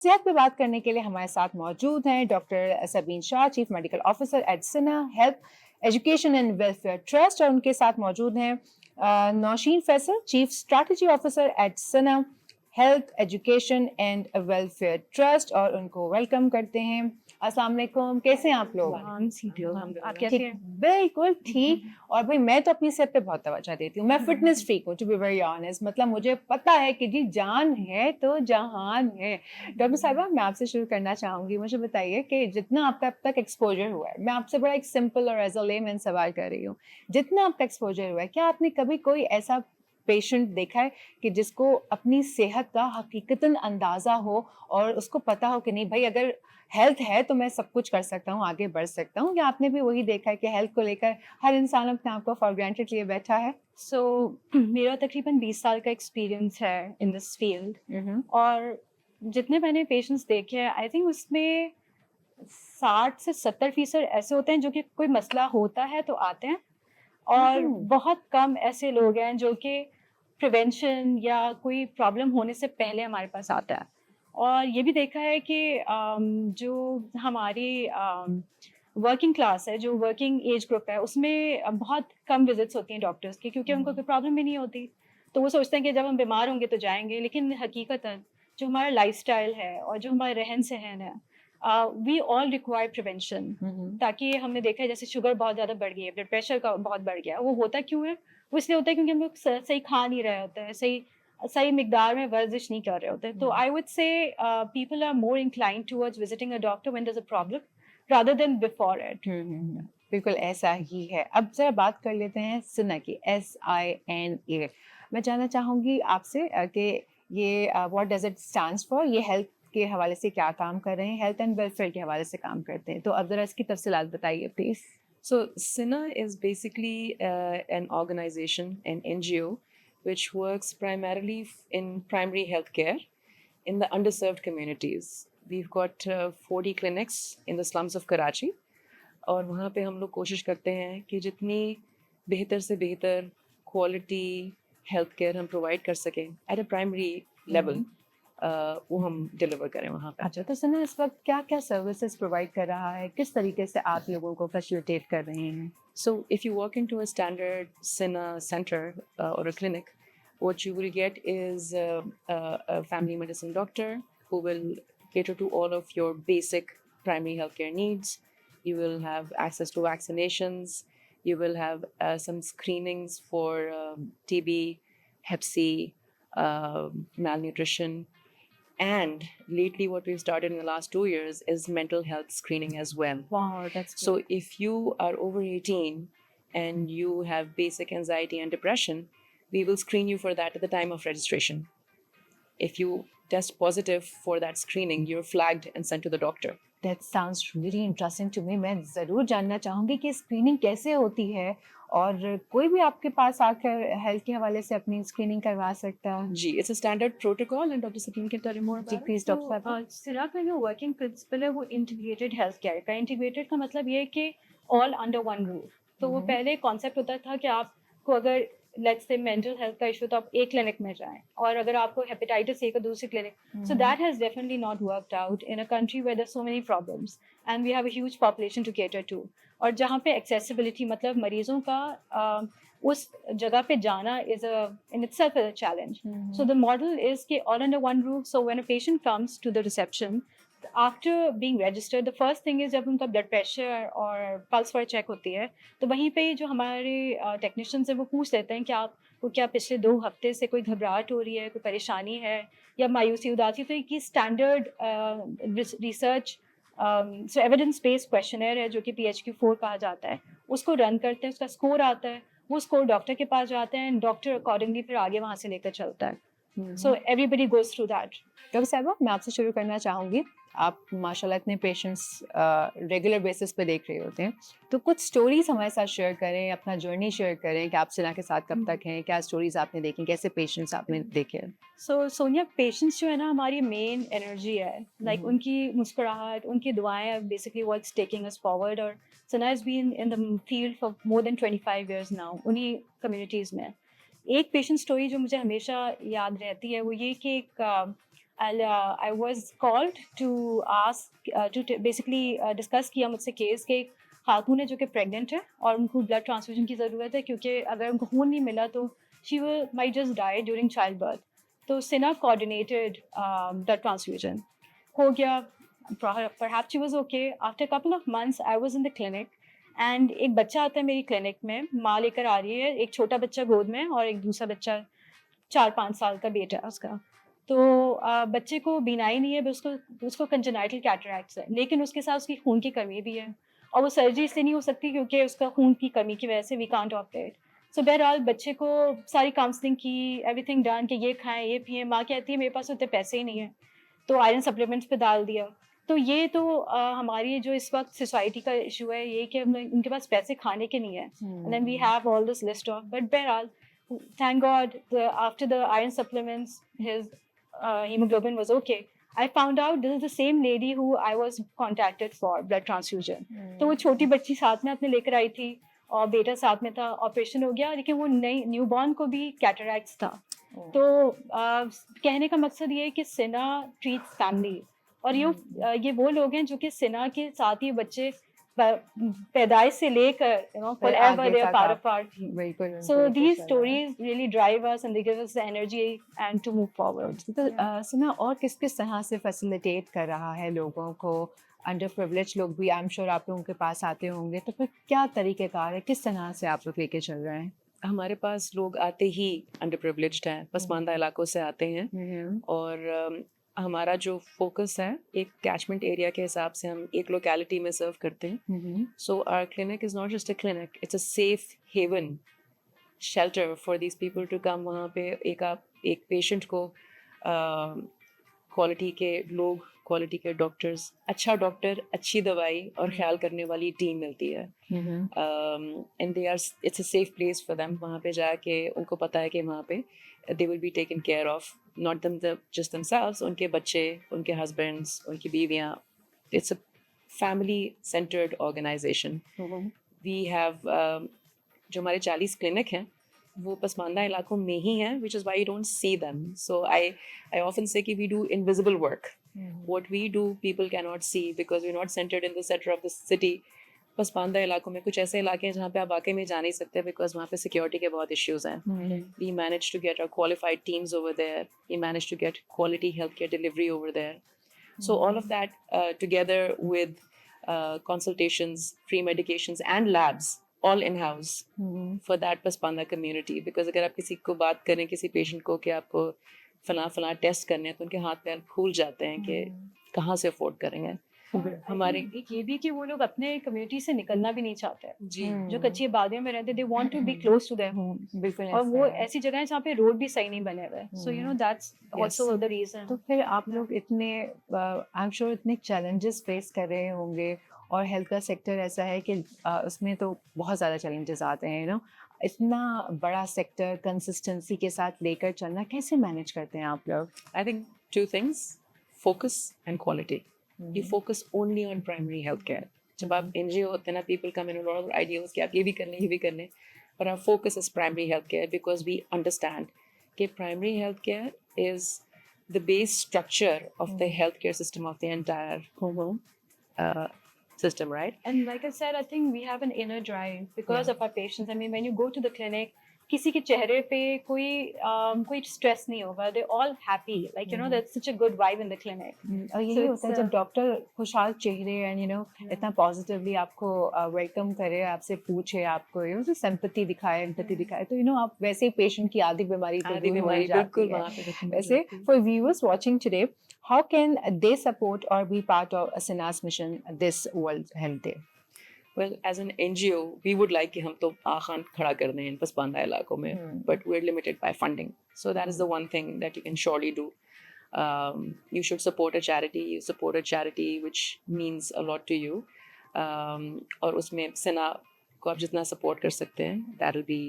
सेहत पे बात करने के लिए हमारे साथ मौजूद हैं doctor Sabeen Shah, chief medical officer at Sina health education and welfare trust, और उनके साथ मौजूद हैं Nausheen Faisal, chief strategy officer at Sina health education and welfare trust, और उनको वेलकम करते हैं। अस्सलाम वालेकुम, कैसे हैं आप लोग? आप कैसे ठीक, हैं? बिल्कुल ठीक। और भाई मैं तो अपनी सेहत पे बहुत तवज्जो देती हूँ। मैं फिटनेस फ्रीक हूँ, टू बी वेरी ऑनेस्ट। मतलब मुझे पता है कि जी जान है तो जहान है। डॉक्टर साहिबा, मैं आपसे शुरू करना चाहूँगी। मुझे बताइए कि जितना आपका अब तक एक्सपोज़र हुआ है, मैं आपसे बड़ा एक सिंपल और एज़ अ लेमैन सवाल कर रही हूँ। जितना आपका एक्सपोज़र हुआ है, क्या आपने कभी कोई ऐसा पेशेंट देखा है कि जिसको अपनी सेहत का हकीकतन अंदाज़ा हो और उसको पता हो कि नहीं भाई, अगर हेल्थ है तो मैं सब कुछ कर सकता हूँ, आगे बढ़ सकता हूँ, या आपने भी वही देखा है कि हेल्थ को लेकर हर इंसान अपने आप को फॉर ग्रांटेड लिए बैठा है? सो मेरा तकरीबन 20 साल का एक्सपीरियंस है इन दिस फील्ड। हुँ, हुँ। और जितने मैंने पेशेंट्स देखे हैं, आई थिंक उसमें 60 से 70% ऐसे होते हैं जो कि कोई मसला होता है तो आते हैं, और हुँ, बहुत कम ऐसे लोग हैं जो कि प्रिवेंशन या कोई प्रॉब्लम होने से पहले हमारे पास आता है। और ये भी देखा है कि जो हमारी वर्किंग क्लास है, जो वर्किंग एज ग्रुप है, उसमें बहुत कम विजिट्स होती हैं डॉक्टर्स की, क्योंकि उनको कोई प्रॉब्लम भी नहीं होती। तो वो सोचते हैं कि जब हम बीमार होंगे तो जाएँगे, लेकिन हकीकतन जो हमारा लाइफ़स्टाइल है और जो हमारा रहन-सहन है, वी ऑल रिक्वायर प्रिवेंशन। हुँ, हुँ। ताकि हमने देखा है जैसे शुगर बहुत ज़्यादा बढ़ गई है, ब्लड प्रेशर का बहुत बढ़ गया है, वो होता क्यों है? वो इसलिए होता है क्योंकि हम लोग सही खा नहीं रहे होते हैं, सही सही मिकदार में वर्जिश नहीं कर रहे होते हैं। तो हुँ। I would say people are more inclined towards visiting a doctor when there is a problem rather than before it. Hmm, hmm, hmm. बिल्कुल ऐसा ही है। अब ज़रा बात कर लेते हैं सिन्ना की, SINA। मैं जानना चाहूँगी आपसे कि ये what does it stands for? ये हेल्थ के हवाले से क्या काम कर रहे हैं? हेल्थ एंड वेलफेयर के हवाले से काम करते हैं। तो अब ज़रा इसकी तफ़सीलात बताइए please. So, SINA is basically an organization, an NGO, which works primarily in primary healthcare in the underserved communities. We've got 40 clinics in the slums of Karachi, और वहाँ पे हम लोग कोशिश करते हैं कि जितनी बेहतर से बेहतर क्वालिटी हेल्थ केयर हम प्रोवाइड कर सकें at a primary hmm, level, hmm. वो हम डिलीवर करें वहाँ पे। अच्छा, तो सिन्ना इस वक़्त क्या-क्या सर्विसेज़ प्रोवाइड कर रहा है? किस तरीके से आप लोगों को फैसिलिटेट कर रहे हैं? So, if you walk into a standard SINA center or a clinic, what you will get is a family medicine doctor who will cater to all of your basic primary healthcare needs. You will have access to vaccinations. You will have some screenings for TB, Hep C, malnutrition, and lately, what we've started in the last 2 years is mental health screening as well. Wow, that's So, great. if you are over 18 and you have basic anxiety and depression, we will screen you for that at the time of registration. If you test positive for that screening, you're flagged and sent to the doctor. That sounds really interesting to me. मैं ज़रूर जानना चाहूँगी कि screening कैसे होती है, और कोई भी आपके पास आकर हेल्थ के हवाले से अपनी स्क्रीनिंग करवा सकता है? G, it's a standard protocol, and Dr. Sabine can tell you more जी about it. प्लीज़ तो डॉक्टर साहब। सिरा का जो वर्किंग प्रिंसिपल है वो इंटीग्रेटेड हेल्थ केयर का। इंटीग्रेटेड का मतलब ये है कि ऑल अंडर वन रूफ। तो हुँ, वो हुँ। पहले कॉन्सेप्ट होता था कि आपको अगर लेट्स से मेंटल हेल्थ का इशू, तो आप एक क्लिनिक में जाएं, और अगर आपको हेपेटाइटिस ए का दूसरी clinic. Hmm, so hmm. That has definitely not worked out in a country where there so many problems and we have a huge population to cater to. और जहाँ पे एक्सेसिबिलिटी मतलब मरीजों का उस जगह पे जाना is a in itself a challenge. Hmm, So hmm. the model is कि all under one roof. So when a patient comes to the reception, after being registered, the first thing is जब उनका blood pressure और pulse for check होती है, तो वहीं पे जो हमारे टेक्नीशियंस हैं वो पूछ लेते हैं कि आपको क्या पिछले 2 हफ्ते से कोई घबराहट हो रही है, कोई परेशानी है या मायूसी उदासी। तो एक standard research so evidence based questionnaire है जो कि PHQ-4 कहा जाता है, उसको रन करते हैं, उसका स्कोर आता है, वो स्कोर डॉक्टर के पास जाते हैं एंड डॉक्टर अकॉर्डिंगली फिर आगे वहाँ से लेकर चलता है। हुँ, So hmm. everybody goes through that. Doctor साहिबा, मैं आपसे शुरू करना चाहूँगी। आप माशाल्लाह इतने पेशेंट्स रेगुलर बेसिस पे देख रहे होते हैं। तो कुछ स्टोरीज़ हमारे साथ शेयर करें, अपना जर्नी शेयर करें कि आप सिना के साथ कब तक हैं? क्या स्टोरीज़ आपने देखी? कैसे पेशेंट्स आपने देखे हैं? So सोनिया, पेशेंट्स जो है ना हमारी मेन एनर्जी है। हुँ, लाइक हुँ। उनकी मुस्कुराहट, उनकी दुआएं are basically what's taking us forward। और सना has been in the field for more than 25 years now उन्हीं कम्युनिटीज़ में। एक पेशेंट स्टोरी जो मुझे हमेशा याद रहती है वो ये कि एक I was called to ask basically discuss किया मुझसे केस के एक खातून है जो कि प्रेग्नेंट है और उनको ब्लड ट्रांसफ्यूजन की ज़रूरत है क्योंकि अगर उनको खून नहीं मिला तो she will might just die during child birth. तो सिना कोऑर्डिनेटेड ब्लड ट्रांसफ्यूजन हो गया. Perhaps she was okay. After a couple of months, I was in the clinic and एक बच्चा आता है मेरी क्लिनिक में, माँ लेकर आ रही है, एक छोटा बच्चा गोद में और एक दूसरा बच्चा 4-5 साल का बेटा है उसका. तो बच्चे को बीनाई नहीं है, उसको उसको कंजेनाइटल कैटरैक्ट्स है, लेकिन उसके साथ उसकी खून की कमी भी है और वो सर्जरी इसलिए नहीं हो सकती क्योंकि उसका खून की कमी की वजह से वी कांट ऑपरेट. सो बहरहाल बच्चे को सारी काउंसलिंग की, एवरीथिंग डन कि ये खाएं ये पिएं. माँ कहती है मेरे पास उतने पैसे ही नहीं है, तो आयरन सप्लीमेंट्स पे डाल दिया. तो ये तो हमारी जो इस वक्त सोसाइटी का इशू है ये कि हम उनके पास पैसे खाने के नहीं है. And then we have all this list of, but बहरहाल thank God, after the iron supplements, his hemoglobin was okay. I found out this is the same lady who I was contacted for blood transfusion. तो वो छोटी बच्ची साथ में अपने लेकर आई थी और बेटा साथ में था. ऑपरेशन हो गया लेकिन वो नई न्यूबॉर्न को भी कैटरैक्ट्स था. तो कहने का मकसद ये है कि सिना ट्रीट्स फैमिली और ये वो लोग हैं जो कि सिना के साथ ही बच्चे पैदाइश से लेकर forever they are part of our. So these stories really drive us and they give us the energy and to move forward. तो सिना और किस किस तरह से फैसिलिटेट कर रहा है लोगों को? अंडर प्रिविलेज लोग भी आई एम श्योर आप लोगों के पास आते होंगे, तो फिर क्या तरीक़ेकार है, किस तरह से आप लोग लेके चल रहे हैं? हमारे पास लोग आते ही अंडर प्रिविलेज्ड हैं, पसमानदा इलाकों से आते हैं और हमारा जो फोकस है एक कैचमेंट एरिया के हिसाब से हम एक लोकेलिटी में सर्व करते हैं. So our clinic is not just a clinic, it's a safe haven shelter for these people to come. वहाँ पे एक पेशेंट को क्वालिटी के लोग, क्वालिटी के डॉक्टर्स, अच्छा डॉक्टर, अच्छी दवाई और ख्याल करने वाली टीम मिलती है. And they are it's a safe place for them. वहाँ पे जाके उनको पता है कि वहाँ पे they will be taken care of, not just themselves, उनके बच्चे, उनके husbands, उनकी बीवियाँ. It's a family-centered organization. We have जो हमारे 40 क्लिनिक हैं वो पसमानदा इलाकों में ही हैं, which is why you don't see them. So I often say कि we do invisible work. What we do people cannot see because we're not centered in the center of the city. Pasmanda इलाकों में कुछ ऐसे इलाके हैं जहाँ पे आप वाकई में जा नहीं सकते बिकॉज वहाँ पे सिक्योरिटी के बहुत इश्यूज हैं. We manage to get our qualified teams over there, we manage to get quality health care delivery over there. So all of that together with consultations, free medications and labs all in-house for that Pasmanda community. because अगर आप किसी को बात करें, किसी patient को कि आपको फला टेस्ट करने हैं तो उनके हाथ पैर फूल जाते हैं कि कहाँ से अफोर्ड करेंगे. हमारे एक ये भी कि वो लोग अपने कम्युनिटी से निकलना भी नहीं चाहते जी. जो कच्ची आबादियों में रहते, they want to be close to their home. बिल्कुल. और वो ऐसी जगह है जहाँ पे रोड भी सही नहीं बने हुए. So you know that's also the reason. तो फिर आप लोग इतने आई एम श्योर इतने चैलेंजेस फेस कर रहे होंगे और हेल्थ का सेक्टर ऐसा है कि उसमें तो बहुत ज़्यादा चैलेंजेस आते हैं. यू नो इतना बड़ा सेक्टर कंसिस्टेंसी के साथ लेकर चलना कैसे मैनेज करते हैं आप लोग? I think two things: focus and quality. You focus only on primary health care. जब आप NGO होते हैं ना, people come in with a lot of ideas कि आप ये भी कर लें. But our focus is primary health care because we understand कि primary health care is the base structure of the healthcare system of the entire system, right? And like I said, I think we have an inner drive because of our patients. I mean, when you go to the clinic, किसी के चेहरे पे कोई stress नहीं होगा. They're all happy. Like, you know, that's such a good vibe in the clinic. और यही होता है जब डॉक्टर खुशहाल चेहरे एंड यू नो इतना पॉजिटिवली आपको वेलकम करे, आपसे पूछे, आपको यू नो सिंपैथी दिखाए, एम्पैथी दिखाए, तो यू नो आप वैसे ही पेशेंट की आधी बीमारी तो दूर हो जाती है. वैसे for viewers watching today, how can they support or be part of Asina's mission this World Health Day? Well, as an NGO, we would like कि हम तो आखान खड़ा कर दें इन पसमानदा इलाकों में, but we're limited by funding. So that is the one thing that you can surely do. You should support a charity. You support a charity which means a lot to you. और उसमें सिना को आप जितना support कर सकते हैं, that will be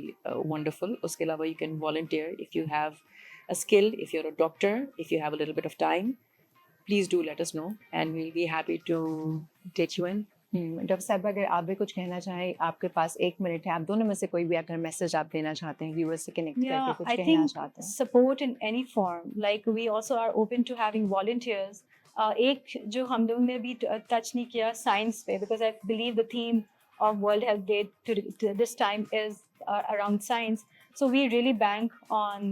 wonderful. उसके अलावा you can volunteer if you have a skill, if you're a doctor, if you have a little bit of time. Please do let us know, and we'll be happy to take you in. Doctor साहब अगर आप भी कुछ कहना चाहें, आपके पास 1 minute है, आप दोनों में से कोई भी अगर मैसेज आप देना चाहते हैं, व्यूअर्स से कनेक्ट करके Yeah, कुछ I कहना think चाहते हैं। support in any form. Like we also are open to having volunteers. एक जो हम लोग ने भी टच नहीं किया साइंस पे, because I believe the theme of World Health Day to this time is around science. So we really bank on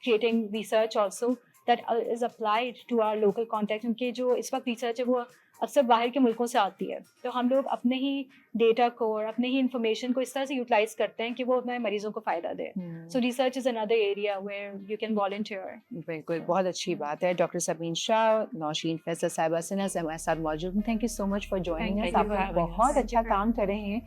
creating research also that is applied to our local context. उनके जो इस वक्त research है वो अक्सर बाहर के मुल्कों से आती है, तो हम लोग अपने ही डेटा को और अपने ही इंफॉर्मेशन को इस तरह से यूटिलाइज करते हैं कि वो अपने मरीजों को फ़ायदा दे. So research is another area where you can volunteer. बिल्कुल, बहुत अच्छी बात है। डॉक्टर सबीन शाह, नौशीन फैसल साहिबा सिन्हा से हमारे साथ मौजूद हैं। Thank you so much for joining Thank us. you आप for having बहुत us. अच्छा काम कर रहे हैं।